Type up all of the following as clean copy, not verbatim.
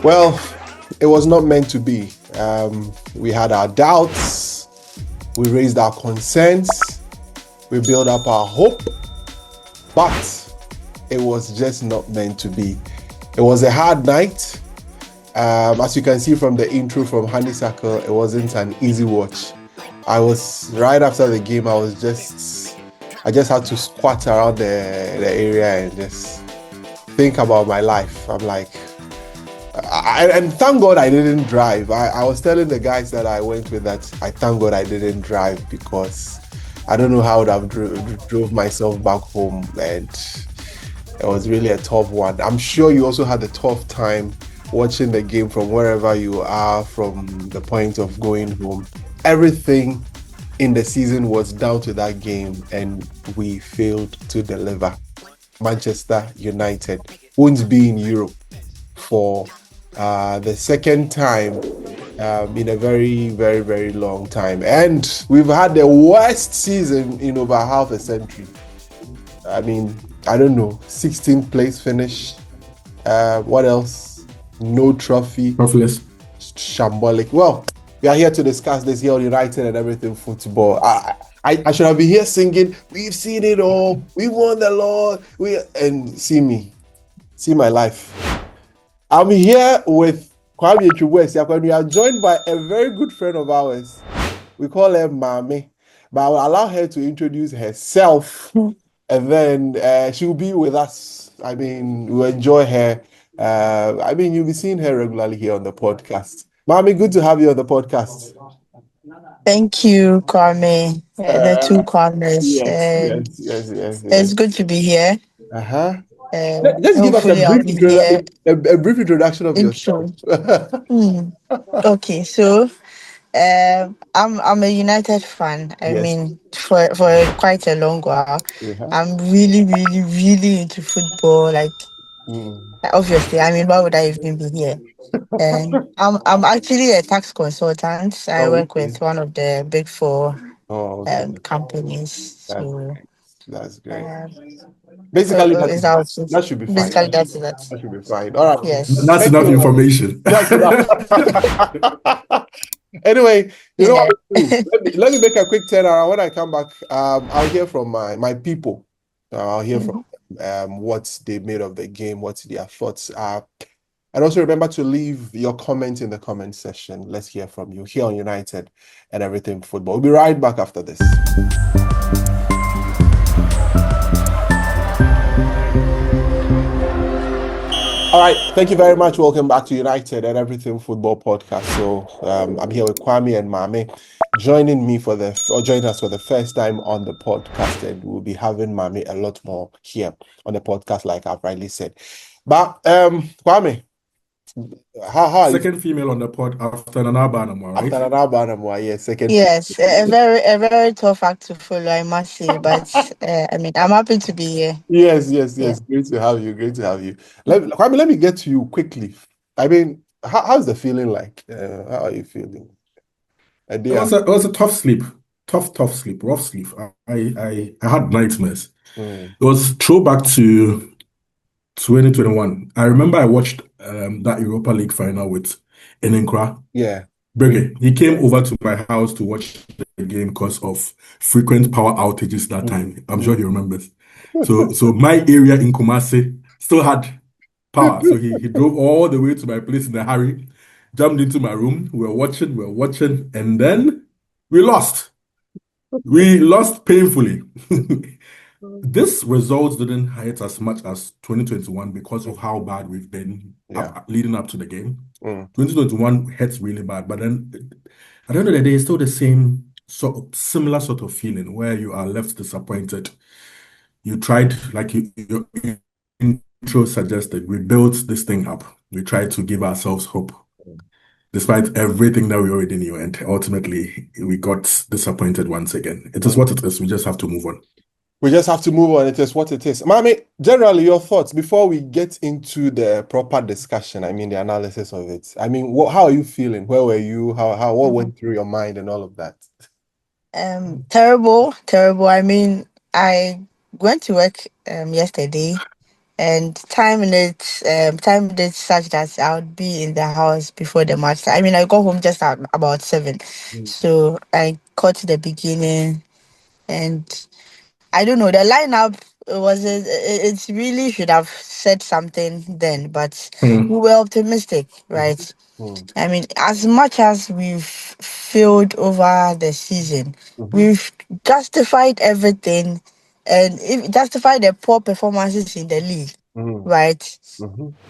Well, it was not meant to be. We had our doubts, we raised our concerns, we built up our hope, but it was just not meant to be. It was a hard night. As you can see from the intro from Honeysuckle, it wasn't an easy watch. I was right after the game. I just had to squat around the area and just think about my life. I'm like, and thank God I didn't drive. I was telling the guys that I went with that I thank God I didn't drive, because I don't know how I would have drove myself back home, and it was really a tough one. I'm sure you also had a tough time watching the game from wherever you are, from the point of going home. Everything in the season was down to that game, and we failed to deliver. Manchester United won't be in Europe for the second time in a very, very, very long time. And we've had the worst season in over half a century. I mean, I don't know, 16th place finish. What else? No trophy. Trophyless. Shambolic. Well, we are here to discuss this here on United and Everything Football. I should have been here singing, we've seen it all, we won the Lord, and see my life. I'm here with Kwame Chukwueze. We are joined by a very good friend of ours. We call her Mame, but I will allow her to introduce herself, and then she will be with us. I mean, we'll enjoy her. You'll be seeing her regularly here on the podcast. Mami, good to have you on the podcast. Thank you, Kwame. The two Kwames. Yes. It's good to be here. Let's give us a brief introduction of yourself. Okay, so I'm a United fan. I mean, for quite a long while. I'm really, really, really into football. Like, obviously, I mean, why would I even be here? I'm actually a tax consultant. I work with one of the big four companies. So that's great. Basically, that should be fine. Basically, that should be fine. All right. Yes. That's enough information. That's enough. Anyway, you know what? Let me make a quick turnaround. When I come back, I'll hear from my people. I'll hear from what they made of the game, what their thoughts are. And also remember to leave your comments in the comment section. Let's hear from you here on United and Everything Football. We'll be right back after this. All right, thank you very much. Welcome back to United and Everything Football Podcast. So I'm here with Kwame and Mame, joining us for the first time on the podcast, and we'll be having Mame a lot more here on the podcast, like I've rightly said. But Kwame, how second female on the pod after Nana Banamwa, right? After Nana Banamwa, yes, second. Yes, a very tough act to follow, I must say. But I mean, I'm happy to be here. Yes. Great to have you. Let me get to you quickly. I mean, how's the feeling like? How are you feeling? It was a tough sleep. Tough sleep, rough sleep. I had nightmares. It was throwback to 2021. I remember I watched that Europa League final with Enenkra. Yeah. Brege. He came over to my house to watch the game because of frequent power outages that time. I'm sure he remembers. So my area in Kumasi still had power. So he drove all the way to my place in a hurry, jumped into my room. We were watching, and then we lost. We lost painfully. This result didn't hurt as much as 2021 because of how bad we've been leading up to the game. 2021 hurts really bad, but then at the end of the day, it's still the same similar sort of feeling where you are left disappointed. You tried, like your intro suggested, we built this thing up. We tried to give ourselves hope, despite everything that we already knew, and ultimately we got disappointed once again. It is what it is. We just have to move on. It is what it is. Mami, generally, your thoughts before we get into the proper discussion, I mean, the analysis of it. I mean, how are you feeling? Where were you? What went through your mind and all of that? Terrible. I mean, I went to work yesterday, and time it such that I would be in the house before the match. I mean, I got home just at about 7, so I caught the beginning, and I don't know the lineup. It really should have said something then, but we were optimistic, right? I mean, as much as we've failed over the season, we've justified everything, and justified the poor performances in the league, right?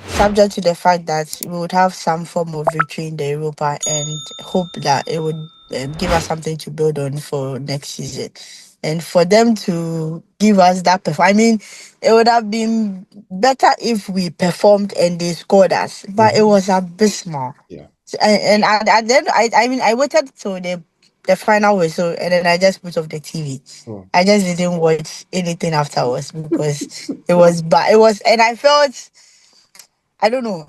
Subject to the fact that we would have some form of victory in the Europa and hope that it would give us something to build on for next season. And for them to give us that I mean, it would have been better if we performed and they scored us, but it was abysmal. Yeah. And then I mean, I waited till the final whistle, and then I just put off the TV. I just didn't watch anything afterwards because it was bad. It was, and I felt, I don't know.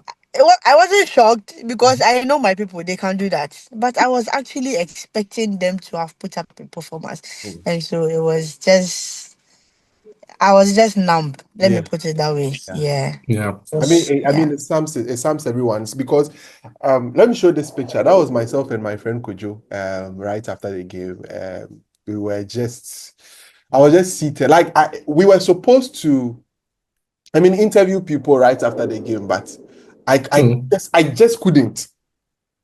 I wasn't shocked because I know my people, they can do that. But I was actually expecting them to have put up a performance. And so it was just, I was just numb. Let me Yeah. put it that way. Yeah. Yeah. I Yeah. mean, it sums everyone's because let me show this picture. That was myself and my friend Kojo. Right after the game, we were just, I was just seated. Like we were supposed to, I mean, interview people right after the game, but I just couldn't.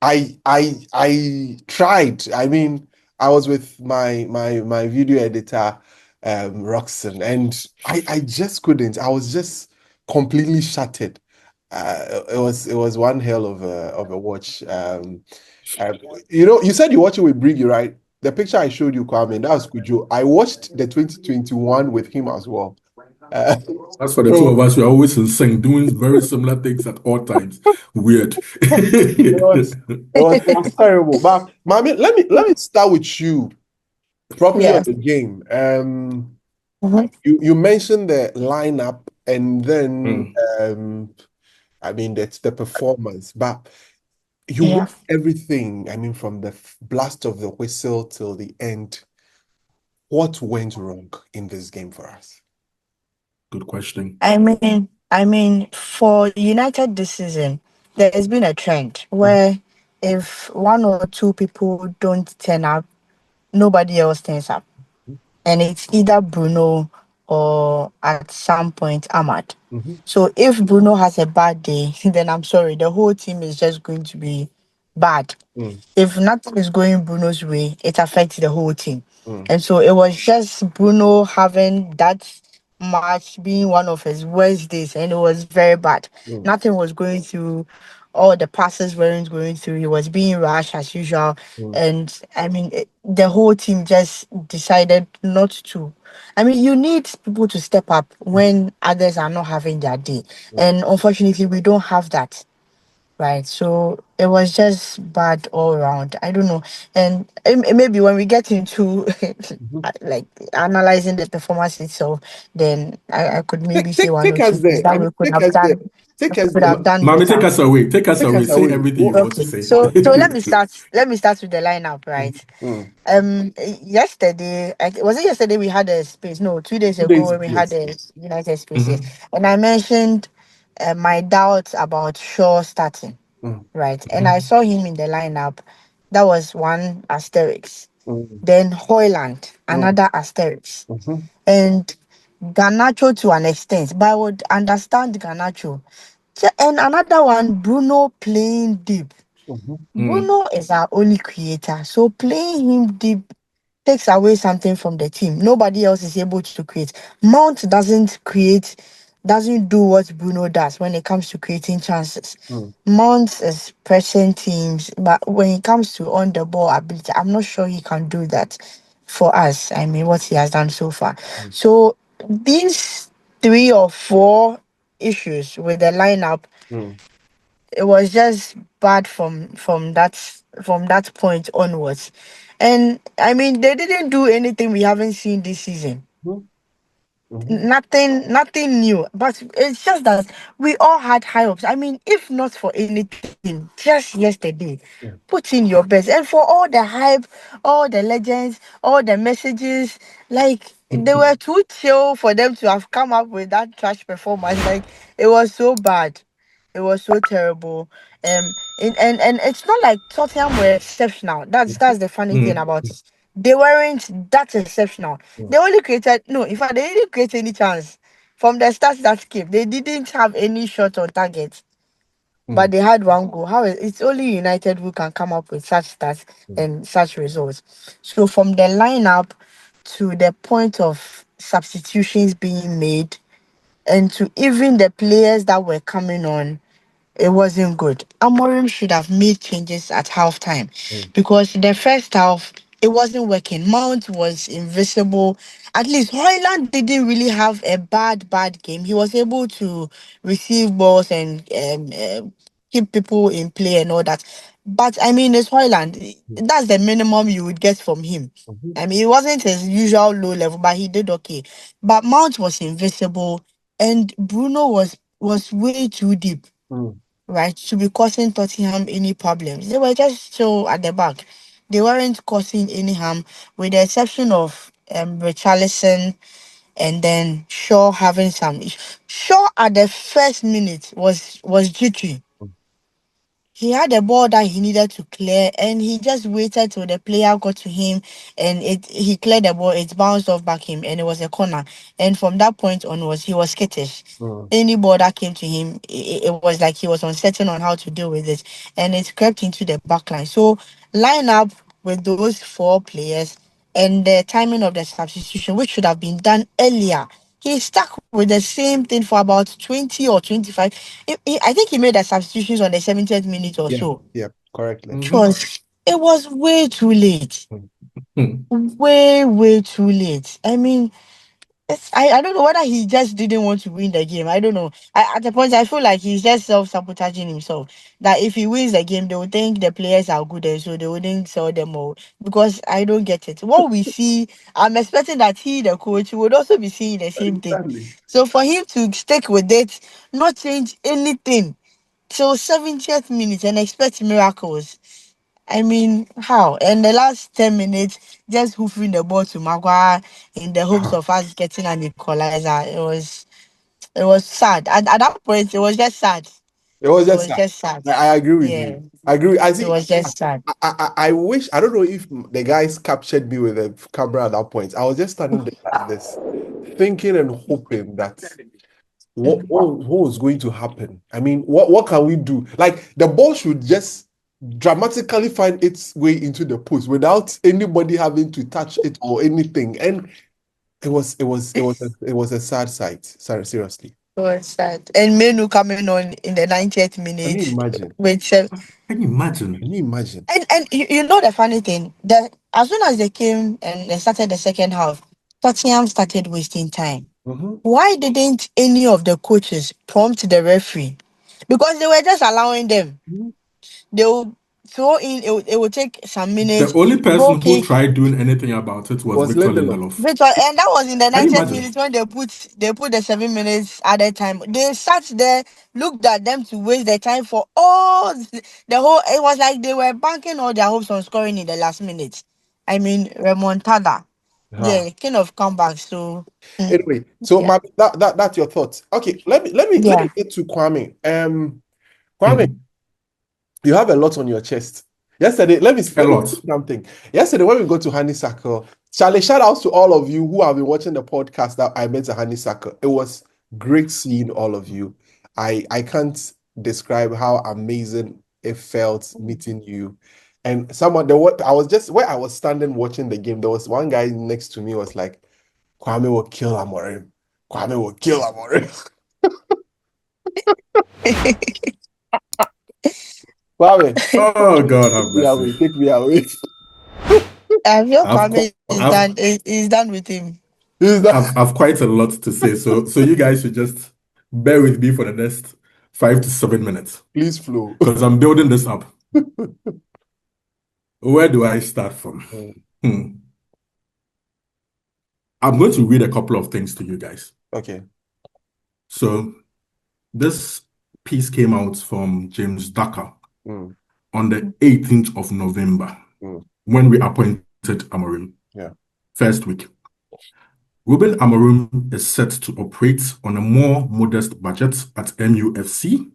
I tried. I mean, I was with my video editor, Roxanne, and I just couldn't. I was just completely shattered. It was one hell of a watch. Uh, you said you watch it with Briggy, right? The picture I showed you, Kwame, that was Kujo. I watched the 2021 with him as well. Uh, As for the two of so us, we are always in sync, doing very similar things at all times. Weird. it was terrible. But Mami, let me start with you properly on Yeah. the game. Mhm. You mentioned the lineup and then Mm. I mean that's the performance, but you Yeah. watched everything. I mean, from the blast of the whistle till the end. What went wrong in this game for us? Good question. I mean, for United this season, there has been a trend where if one or two people don't turn up, nobody else turns up. And it's either Bruno or at some point Ahmad. Mm-hmm. So if Bruno has a bad day, then I'm sorry, the whole team is just going to be bad. Mm, If nothing is going Bruno's way, it affects the whole team. mm, And so it was just Bruno having that match being one of his worst days, and it was very bad. mm, Nothing was going through, all the passes weren't going through. He was being rash as usual. mm, And I mean, the whole team just decided not to. I mean, you need people to step up when others are not having their day. mm, And unfortunately, we don't have that. Right. So it was just bad all around. I don't know. And maybe when we get into mhm. like analyzing the performance itself, then I could maybe Take, say take, one take or two us things there. I that mean, we could take have us there. done Take us could there. have done Mommy, take better. us away. Take us Take away. us Say away. everything you What? want to Okay. say. So let me start. Let me start with the lineup, right? Mm. Yesterday, was it yesterday we had a space? No, 2 days 2 days, ago when we had yes. a United spaces, Mhm. and I mentioned my doubts about Shaw starting, Mm, right? And I Mhm. saw him in the lineup. That was one asterisk. mm, Then Hoyland, mm, another asterisk. mhm, And Garnacho to an extent, but I would understand Garnacho. And another one, Bruno playing deep. mhm, Mm. Bruno is our only creator, so playing him deep takes away something from the team. Nobody else is able to create. Mount doesn't do what Bruno does when it comes to creating chances. mm, Mount is pressing teams, but when it comes to on the ball ability, I'm not sure he can do that for us. I mean, what he has done so far. mm, So these 3 or 4 issues with the lineup, mm, it was just bad from that point onwards. And I mean, they didn't do anything we haven't seen this season. mm. nothing new. But it's just that we all had high hopes. I mean, if not for anything, just yesterday, put in your best. And for all the hype, all the legends, all the messages, like they were too chill for them to have come up with that trash performance. Like it was so bad. It was so terrible. And it's not like Tottenham were exceptional. That's the funny thing about it. They weren't that exceptional. They only created no, in fact, they didn't create any chance from the stats that came. They didn't have any shot on target, but they had one goal. It's only United who can come up with such stats and such results. So from the lineup to the point of substitutions being made, and to even the players that were coming on, it wasn't good. Amorim should have made changes at halftime because the first half it wasn't working. Mount was invisible. At least Hoyland didn't really have a bad game. He was able to receive balls and keep people in play and all that. But I mean, it's Hoyland. That's the minimum you would get from him. I mean, it wasn't his usual low level, but he did okay. But Mount was invisible, and Bruno was way too deep, right, to be causing Tottenham any problems. They were just so at the back. They weren't causing any harm, with the exception of Richarlison and then Shaw having some issues. Shaw at the first minute was jittery. He had a ball that he needed to clear, and he just waited till the player got to him, and he cleared the ball. It bounced off back him, and it was a corner. And from that point onwards, he was skittish. Any ball that came to him, it was like he was uncertain on how to deal with it, and it crept into the back line. So line up with those four players, and the timing of the substitution, which should have been done earlier. He stuck with the same thing for about 20 or 25. I think he made the substitutions on the 70th minute or so. Yeah, correctly. It was way too late. Way too late. I mean, I don't know whether he just didn't want to win the game. I don't know. At the point, I feel like he's just self-sabotaging himself. That if he wins the game, they will think the players are good, and so they wouldn't sell them all. Because I don't get it. What we see, I'm expecting that he, the coach, would also be seeing the same thing. So for him to stick with it, not change anything till 70th minute and expect miracles. I mean, how? And the last 10 minutes, just hoofing the ball to Maguire in the hopes of us getting an equalizer. It was sad. At that point, it was just sad. It was It just was sad. just sad. I agree with Yeah, you. I agree. I it see. was just sad. I wish, I don't know if the guys captured me with a camera at that point. I was just standing there like this, thinking and hoping that what was going to happen. I mean, what can we do? Like the ball should just dramatically find its way into the post without anybody having to touch it or anything. And it was a sad sight. Sorry, seriously. It was sad. And Menu coming on in the 90th Can you minute imagine? with Can you imagine? Can you imagine? and you know the funny thing, that as soon as they came and they started the second half, Tottenham started wasting time. Why didn't any of the coaches prompt the referee? Because they were just allowing them. They will throw in, it will take some minutes. The only person who Okay. tried doing anything about it was Victor Lindelof. Victor, and that was in the Can you 90th imagine? minute when they put the 7 minutes added time. They sat there, looked at them to waste their time for all the whole. It was like they were banking all their hopes on scoring in the last minute. I mean, remontada. Yeah, kind of comeback. So Anyway, so yeah. that's your thoughts. Okay, let me get to Kwame. Kwame, you have a lot on your chest. Yesterday, let me say something. Yesterday, when we go to Honeysuckle, Charlie, shout out to all of you who have been watching the podcast that I met at Honeysuckle. It was great seeing all of you. I can't describe how amazing it felt meeting you. And I was just where I was standing watching the game. There was one guy next to me was like, Kwame will kill Amorim. Kwame will kill Amorim. Kwame, Oh God, have mercy. take me away. I feel Kwame is done with him. I've quite a lot to say, so you guys should just bear with me for the next 5 to 7 minutes. Please flow. Because I'm building this up. Where do I start from? I'm going to read a couple of things to you guys. Okay. So this piece came out from James Ducker on the 18th of November when we appointed Amorim. Yeah. First week. Ruben Amorim is set to operate on a more modest budget at MUFC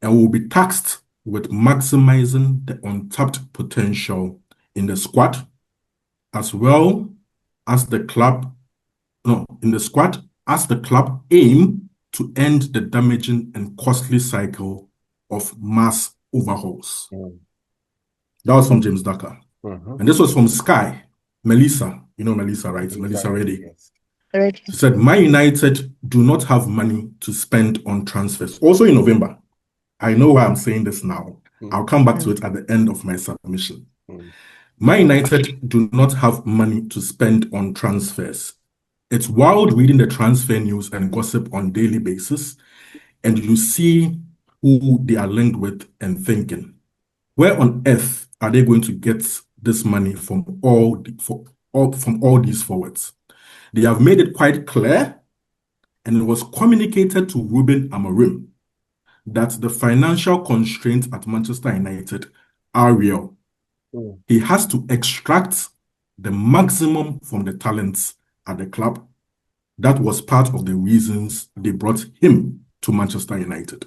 and will be tasked with maximizing the untapped potential in the squad as well as the club aim to end the damaging and costly cycle of mass overhauls. That was from James Ducker. And this was from Sky. Melissa, you know Melissa, right? Melissa Reddy. Yes. She said, Man United do not have money to spend on transfers. Also in November. I know why I'm saying this now. I'll come back to it at the end of my submission. Man United do not have money to spend on transfers. It's wild reading the transfer news and gossip on a daily basis, and you see who they are linked with and thinking, where on earth are they going to get this money from all these forwards? They have made it quite clear, and it was communicated to Ruben Amorim that the financial constraints at Manchester United are real. He has to extract the maximum from the talents at the club. That was part of the reasons they brought him to Manchester United.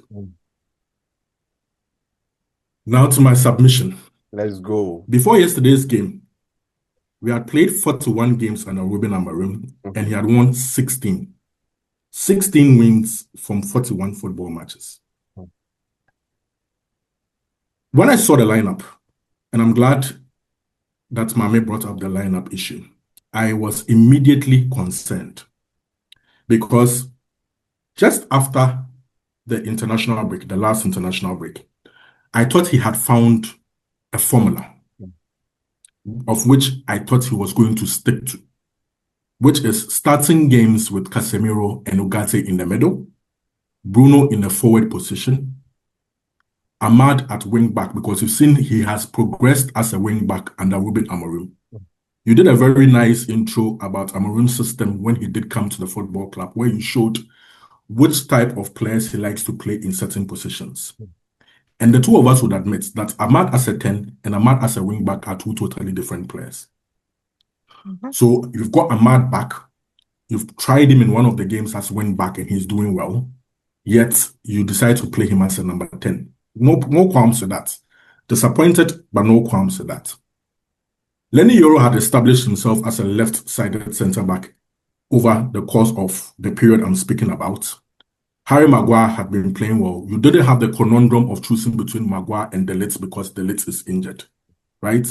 Now to my submission. Let's go. Before yesterday's game, we had played 41 games under Ruben Amorim, and he had won 16. 16 wins from 41 football matches. When I saw the lineup, and I'm glad that Mame brought up the lineup issue, I was immediately concerned because just after the international break, the last international break, I thought he had found a formula of which I thought he was going to stick to, which is starting games with Casemiro and Ugarte in the middle, Bruno in the forward position, Ahmad at wing back, because you've seen he has progressed as a wing back under Ruben Amorim. You did a very nice intro about Amorim's system when he did come to the football club, where you showed which type of players he likes to play in certain positions. And the two of us would admit that Ahmad as a 10 and Ahmad as a wing back are two totally different players. So you've got Ahmad back. You've tried him in one of the games as wing back and he's doing well. Yet you decide to play him as a number 10. No qualms with that. Disappointed, but no qualms with that. Lenny Yoro had established himself as a left-sided centre-back over the course of the period I'm speaking about. Harry Maguire had been playing well. You didn't have the conundrum of choosing between Maguire and De Ligt because De Ligt is injured, right?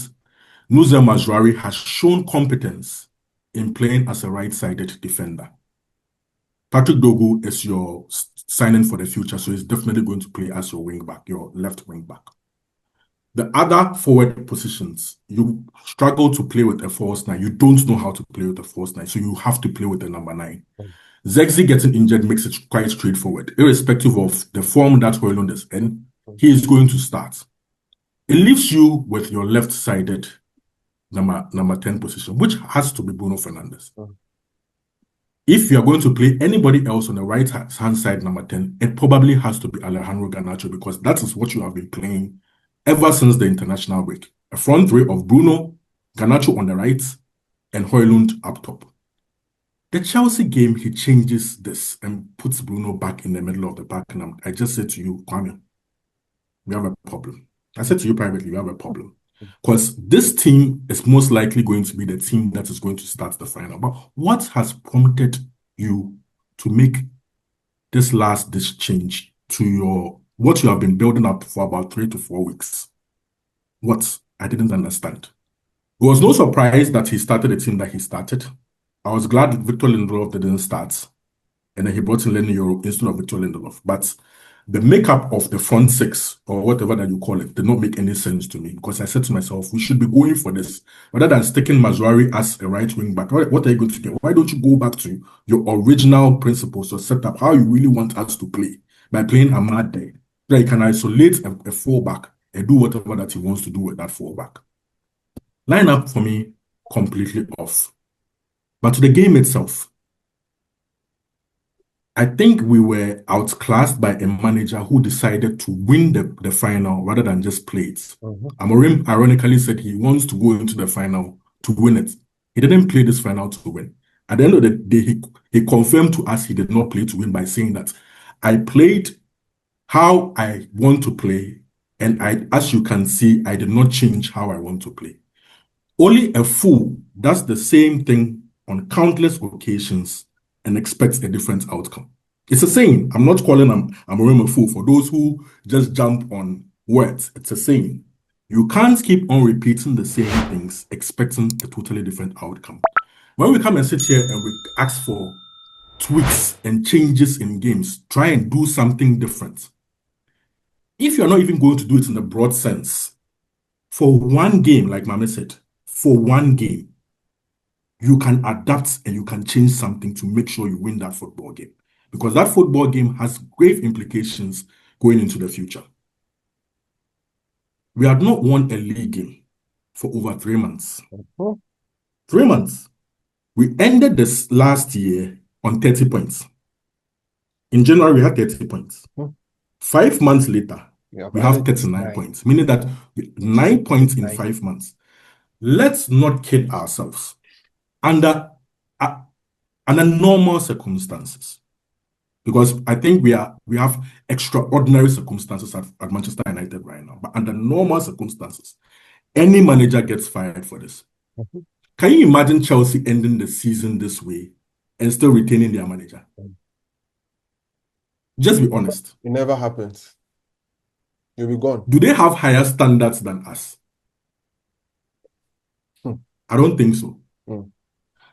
Nuzem Mazraoui has shown competence in playing as a right-sided defender. Patrick Dogu is your signing for the future, so he's definitely going to play as your wing back, your left wing back. The other forward positions, you struggle to play with a false 9. You don't know how to play with a false 9, so you have to play with the number 9. Zexi getting injured makes it quite straightforward. Irrespective of the form that Højlund is in, he is going to start. It leaves you with your left-sided number 10 position, which has to be Bruno Fernandes. If you are going to play anybody else on the right-hand side, number 10, it probably has to be Alejandro Garnacho, because that is what you have been playing ever since the international break. A front three of Bruno, Garnacho on the right, and Højlund up top. The Chelsea game, he changes this and puts Bruno back in the middle of the pack. And I just said to you, Kwame, we have a problem. I said to you privately, we have a problem. Because this team is most likely going to be the team that is going to start the final. But what has prompted you to make this change to what you have been building up for about 3 to 4 weeks? What? I didn't understand. It was no surprise that he started the team that he started. I was glad Victor Lindelof didn't start, and then he brought in Lenny Yoro instead of Victor Lindelof. But the makeup of the front six, or whatever that you call it, did not make any sense to me, because I said to myself, we should be going for this. Rather than sticking Mazraoui as a right wing back, what are you going to get? Why don't you go back to your original principles or set up how you really want us to play by playing Ahmad there? So that he can isolate a fullback and do whatever that he wants to do with that fullback. Line up for me completely off. But to the game itself, I think we were outclassed by a manager who decided to win the final rather than just play it. Amorim ironically said he wants to go into the final to win it. He didn't play this final to win. At the end of the day, he confirmed to us he did not play to win by saying that I played how I want to play, and as you can see, I did not change how I want to play. Only a fool does the same thing on countless occasions and expects a different outcome. It's a saying. I'm not calling Amorim a fool. For those who just jump on words, it's a saying. You can't keep on repeating the same things, expecting a totally different outcome. When we come and sit here and we ask for tweaks and changes in games, try and do something different. If you're not even going to do it in the broad sense, for one game, like Mame said, for one game, you can adapt and you can change something to make sure you win that football game. Because that football game has grave implications going into the future. We had not won a league game for over 3 months. 3 months. We ended this last year on 30 points. In January, we had 30 points. 5 months later, we have 39 points, meaning that 9 points in 5 months. Let's not kid ourselves. Under normal circumstances, because I think we have extraordinary circumstances at Manchester United right now, but under normal circumstances, any manager gets fired for this. Can you imagine Chelsea ending the season this way and still retaining their manager? Just be honest. It never happens. You'll be gone. Do they have higher standards than us? I don't think so.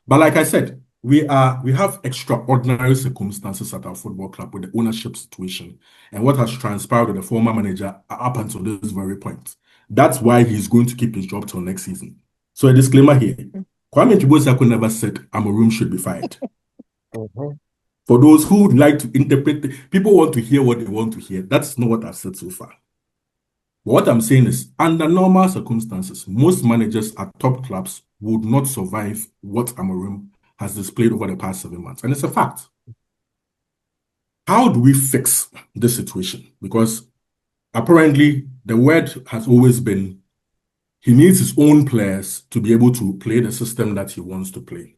But like I said, we have extraordinary circumstances at our football club with the ownership situation and what has transpired with the former manager up until this very point. That's why he's going to keep his job till next season. So a disclaimer here. Kwame Chibosako never said Amorim should be fired. For those who like to interpret, people want to hear what they want to hear. That's not what I've said so far. What I'm saying is, under normal circumstances, most managers at top clubs would not survive what Amorim has displayed over the past 7 months. And it's a fact. How do we fix this situation? Because apparently the word has always been he needs his own players to be able to play the system that he wants to play.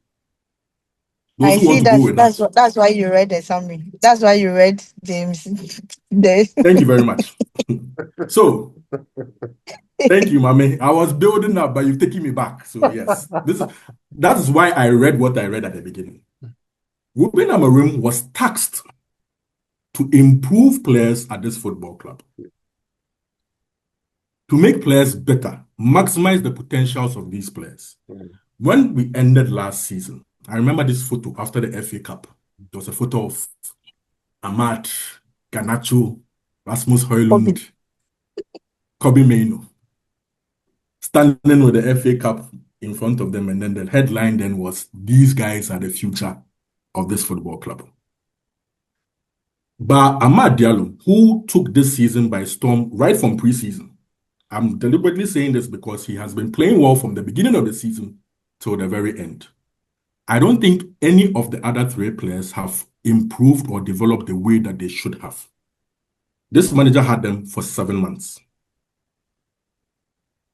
I see that's why you read the summary. That's why you read James. Thank you very much. So, thank you, Mame. I was building up, but you've taken me back. So yes, that is why I read what I read at the beginning. Ruben Amorim was tasked to improve players at this football club, to make players better, maximize the potentials of these players. When we ended last season, I remember this photo after the FA Cup. It was a photo of Ahmad, Garnacho, Rasmus Højlund, Kobe Mainoo, standing with the FA Cup in front of them, and then the headline then was, "These guys are the future of this football club." But Amad Diallo, who took this season by storm right from preseason, I'm deliberately saying this because he has been playing well from the beginning of the season till the very end. I don't think any of the other 3 players have improved or developed the way that they should have. This manager had them for 7 months.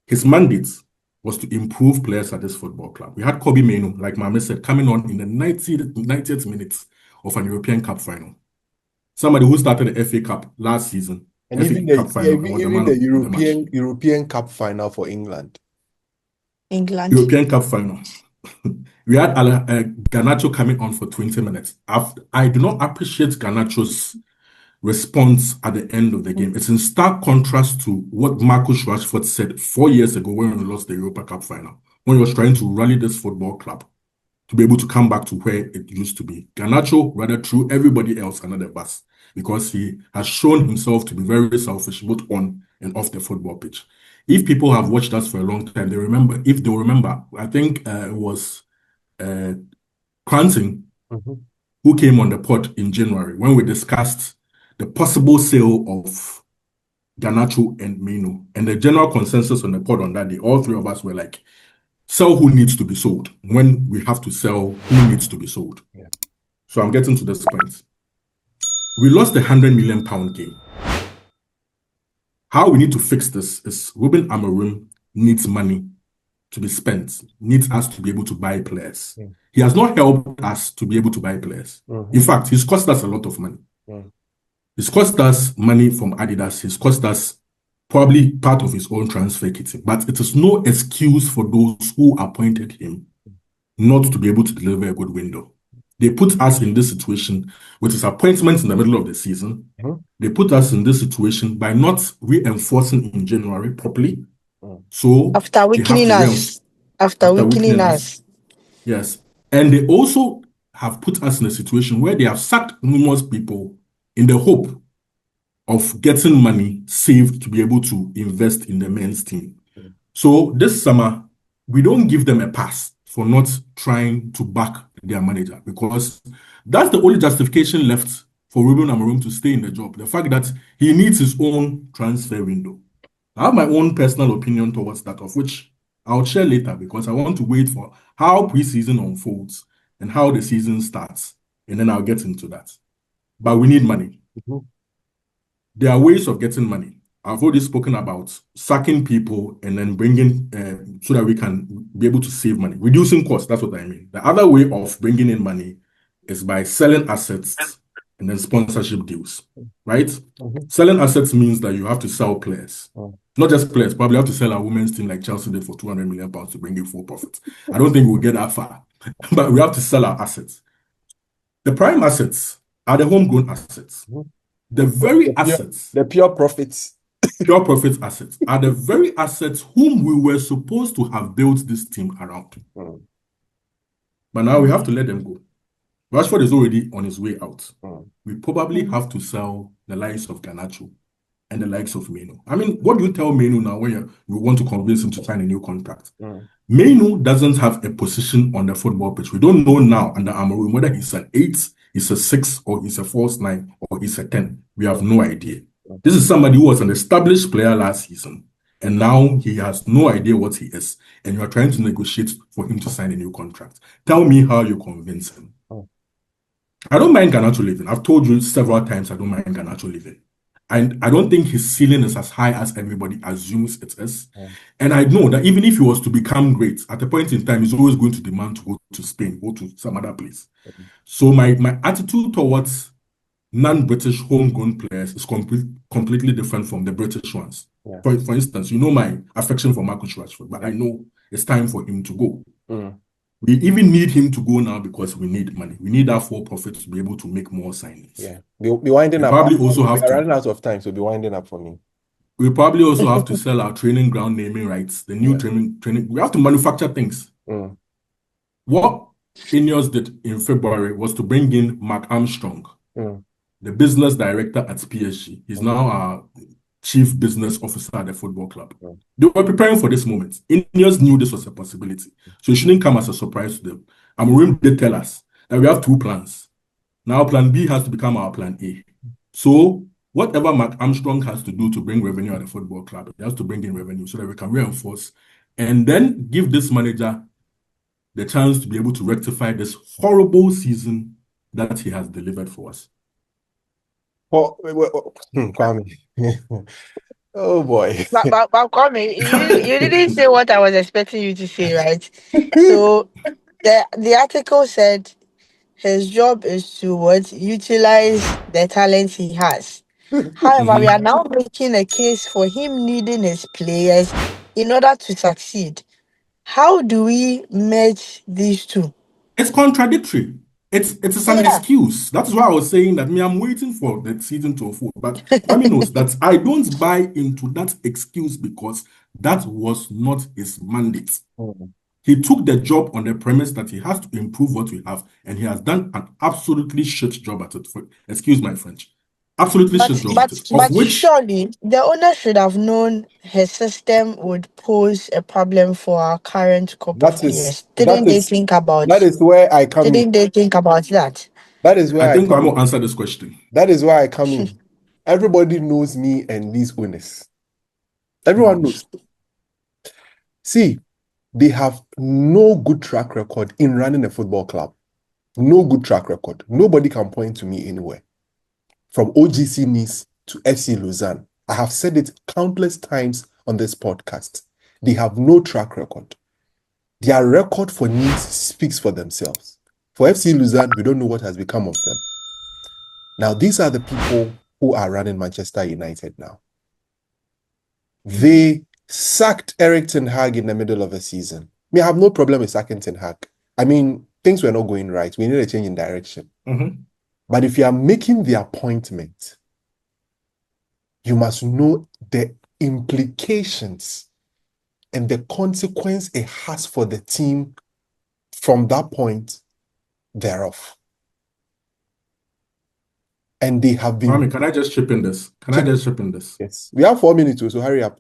His mandate was to improve players at this football club. We had Kobe Mainoo, like Mame said, coming on in the 90th minutes of an European Cup final. Somebody who started the FA Cup last season. And even the European Cup final for England. European Cup final. We had Garnacho coming on for 20 minutes. I do not appreciate Garnacho's response at the end of the game. It's in stark contrast to what Marcus Rashford said 4 years ago when we lost the Europa Cup final, when he was trying to rally this football club to be able to come back to where it used to be. Garnacho rather threw everybody else under the bus because he has shown himself to be very selfish both on and off the football pitch. If people have watched us for a long time, they'll remember, I think it was Cranton who came on the pod in January when we discussed the possible sale of Garnacho and Mainoo. And the general consensus on the pod on that day, all 3 of us were like, sell who needs to be sold when we have to sell who needs to be sold. Yeah. So I'm getting to this point. We lost the £100 million game. How we need to fix this is Ruben Amorim needs money to be spent, needs us to be able to buy players. Mm. He has not helped us to be able to buy players. Mm-hmm. In fact, he's cost us a lot of money. Mm. He's cost us money from Adidas. He's cost us probably part of his own transfer kitting. But it is no excuse for those who appointed him not to be able to deliver a good window. They put us in this situation with his appointment in the middle of the season. Mm-hmm. They put us in this situation by not reinforcing in January properly. Mm. So After weakening us. Yes. And they also have put us in a situation where they have sacked numerous people in the hope of getting money saved to be able to invest in the men's team. Mm. So this summer, we don't give them a pass for not trying to back their manager, because that's the only justification left for Ruben Amorim to stay in the job. The fact that he needs his own transfer window. I have my own personal opinion towards that, of which I'll share later, because I want to wait for how preseason unfolds and how the season starts, and then I'll get into that. But we need money. Mm-hmm. There are ways of getting money. I've already spoken about sacking people and then bringing so that we can be able to save money, reducing costs. That's what I mean. The other way of bringing in money is by selling assets and then sponsorship deals, right? Mm-hmm. Selling assets means that you have to sell players. Mm. Not just players, probably have to sell our women's team like Chelsea did for £200 million to bring in full profit. I don't think we'll get that far, but we have to sell our assets. The prime assets are the homegrown assets. Mm-hmm. The very assets, the pure profits, pure profit assets, are the very assets whom we were supposed to have built this team around. Mm. But now we have to let them go. Rashford is already on his way out. Mm. We probably have to sell the likes of Garnacho and the likes of Meno. I mean, what do you tell Meno now when you want to convince him to sign a new contract? Mm. Meno doesn't have a position on the football pitch. We don't know now under Amorim whether he's an 8, he's a 6, or he's a false 9, or he's a 10. We have no idea. This is somebody who was an established player last season, and now he has no idea what he is, and you are trying to negotiate for him to sign a new contract. Tell me how you convince him. I don't mind Garnacho leaving. I've told you several times I don't mind Garnacho leaving. And I don't think his ceiling is as high as everybody assumes it is. And I know that even if he was to become great, at a point in time, he's always going to demand to go to Spain, go to some other place. So my attitude towards non-British homegrown players is completely different from the British ones. Yeah. For instance, you know my affection for Marcus Rashford, but I know it's time for him to go. Mm. We even need him to go now because we need money. We need that full profit to be able to make more signings. Yeah, we'll be winding up. Probably also have to running out of time, so we'll be winding up for me. We probably also have to sell our training ground naming rights. The new training. We have to manufacture things. Mm. What Ineos did in February was to bring in Mark Armstrong, the business director at PSG. He's now our chief business officer at the football club. They were preparing for this moment. Ineos knew this was a possibility, so it shouldn't come as a surprise to them. Amorim did tell us that we have 2 plans. Now plan B has to become our plan A. So whatever Mark Armstrong has to do to bring revenue at the football club, he has to bring in revenue so that we can reinforce and then give this manager the chance to be able to rectify this horrible season that he has delivered for us. Kwame. Oh boy. But Kwame, you didn't say what I was expecting you to say, right? So the article said his job is to utilize the talent he has. However, we are now making a case for him needing his players in order to succeed. How do we merge these two? It's contradictory. It's an excuse. That's why I was saying that I'm waiting for the season to unfold. But Kwame knows that I don't buy into that excuse because that was not his mandate. He took the job on the premise that he has to improve what we have, and he has done an absolutely shit job at it. Excuse my French. Absolutely shit job at it. But surely the owner should have known his system would pose a problem for our current couple of players. Didn't they think about that? Is where I come in. Didn't they think about that? That is where I think I will answer this question. That is where I come in. Everybody knows me and these owners. Everyone knows. See, They have no good track record in running a football club. No good track record. Nobody can point to me anywhere. From OGC Nice to FC Lausanne. I have said it countless times on this podcast. They have no track record. Their record for Nice speaks for themselves. For FC Lausanne, we don't know what has become of them. Now, these are the people who are running Manchester United now. They sacked Erik ten Hag in the middle of the season. I have no problem with sacking ten Hag. I mean, things were not going right. We need a change in direction. Mm-hmm. But if you are making the appointment, you must know the implications and the consequence it has for the team from that point thereof. And they have been... Mami, can I just chip in this? Yes. We have 4 minutes, so hurry up.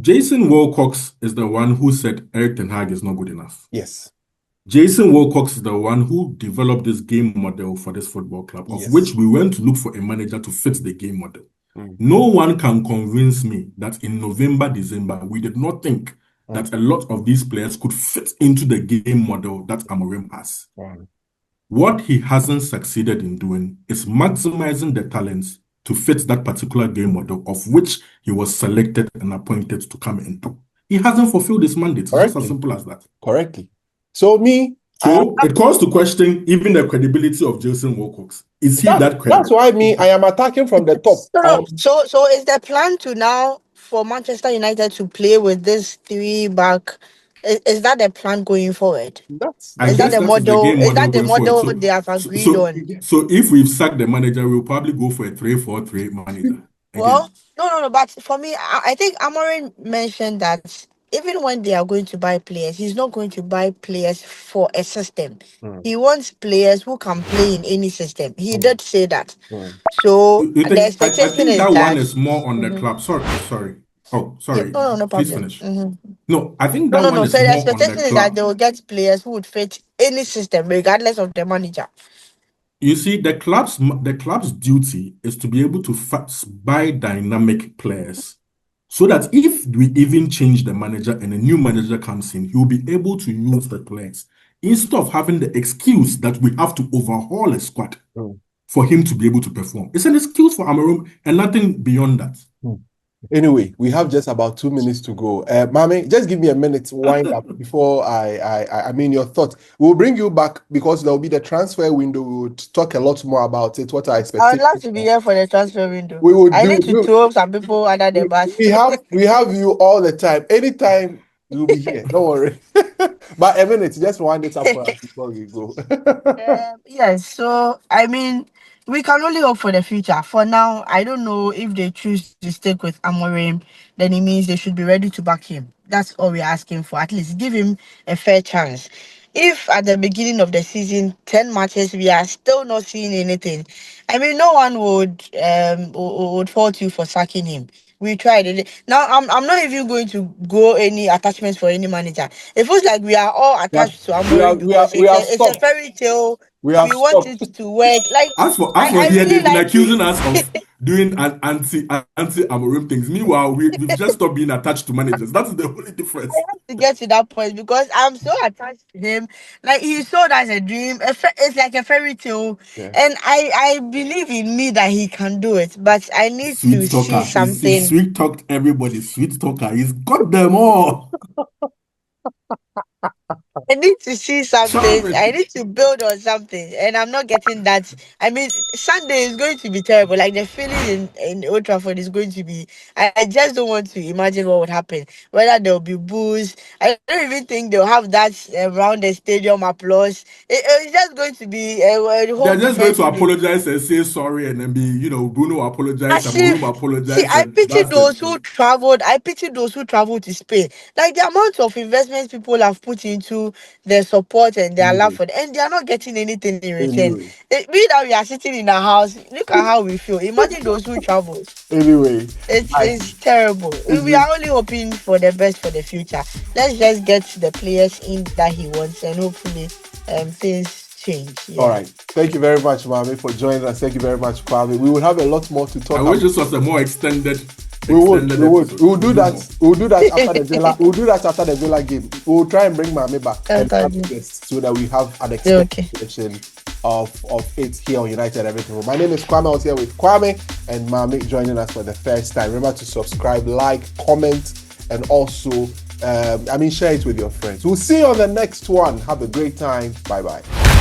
Jason Wilcox is the one who said Erik ten Hag is not good enough. Yes. Jason Wilcox is the one who developed this game model for this football club, of which we went to look for a manager to fit the game model. No one can convince me that in November, December, we did not think that a lot of these players could fit into the game model that Amorim has. What he hasn't succeeded in doing is maximizing the talents to fit that particular game model of which he was selected and appointed to come into. He hasn't fulfilled his mandate. It's just as simple as that. Correctly. So it calls to question even the credibility of Jason Wilcox. Is he that credible? That's why I am attacking from the top. So is the plan to now for Manchester United to play with this 3-back? Is that the plan going forward? Is that the model they have agreed on? So if we've sacked the manager, we'll probably go for a 3-4-3 manager. Well, no. But for me, I think Amorim mentioned that even when they are going to buy players, he's not going to buy players for a system. He wants players who can play in any system. He did say that. So the expectation is that one is more on the club. Sorry. Oh, sorry. Yeah, no Please problem. finish. No, I think that one is so the more on expectation the is club. that they will get players who would fit any system, regardless of the manager. You see, the club's duty is to be able to buy dynamic players, so that if we even change the manager and a new manager comes in, he will be able to use the players instead of having the excuse that we have to overhaul a squad for him to be able to perform. It's an excuse for Amorim and nothing beyond that. Anyway, we have just about 2 minutes to go. Mami, just give me a minute to wind up before I mean your thoughts. We'll bring you back because there will be the transfer window. We would talk a lot more about it. What I expect. I would love to be here for the transfer window. I need to throw some people under the bus. We have you all the time. Anytime you'll be here. Don't worry. But a minute, just wind it up for us before we go. Yes, so I mean, we can only hope for the future. For now, I don't know if they choose to stick with Amorim, then it means they should be ready to back him. That's all we're asking for. At least give him a fair chance. If at the beginning of the season, 10 matches, we are still not seeing anything, I mean, no one would fault you for sacking him. We tried it. Now, I'm not even going to go any attachments for any manager. It feels like we are all attached to Amorim because it's a fairy tale. We want it to work. Like as for here, they've been accusing us of doing an anti-Amorim things. Meanwhile, we've just stopped being attached to managers. That's the only difference. I have to get to that point because I'm so attached to him. Like he sold as a dream. It's like a fairy tale, and I believe in me that he can do it. But I need to see something. He's sweet talked everybody. Sweet talker. He's got them all. I need to see something. I need to build on something, and I'm not getting that. I mean, Sunday is going to be terrible. Like the feeling in Old Trafford is going to be. I just don't want to imagine what would happen. Whether there will be boos. I don't even think they'll have that around the stadium applause. It's just going to be a whole. They're just going to apologize and say sorry, and then be Bruno apologized, Amorim apologized. See, I pity those who traveled. I pity those who traveled to Spain. Like the amount of investments people have put into their support and their love for them, and they are not getting anything in return. We that we are sitting in a house, look at how we feel. Imagine those who travel. Anyway, it's terrible. We are only hoping for the best for the future. Let's just get the players in that he wants, and hopefully, things change. Yeah. All right. Thank you very much, Mami, for joining us. Thank you very much, Kwame. We will have a lot more to talk about. I wish this was a more extended We will do that. We'll do that after the Villa. We'll do that after the Villa game. We'll try and bring Mami back and have guests so that we have an extended session of it here on United Everything. My name is Kwame. I was here with Kwame and Mami joining us for the first time. Remember to subscribe, like, comment, and also share it with your friends. We'll see you on the next one. Have a great time. Bye bye.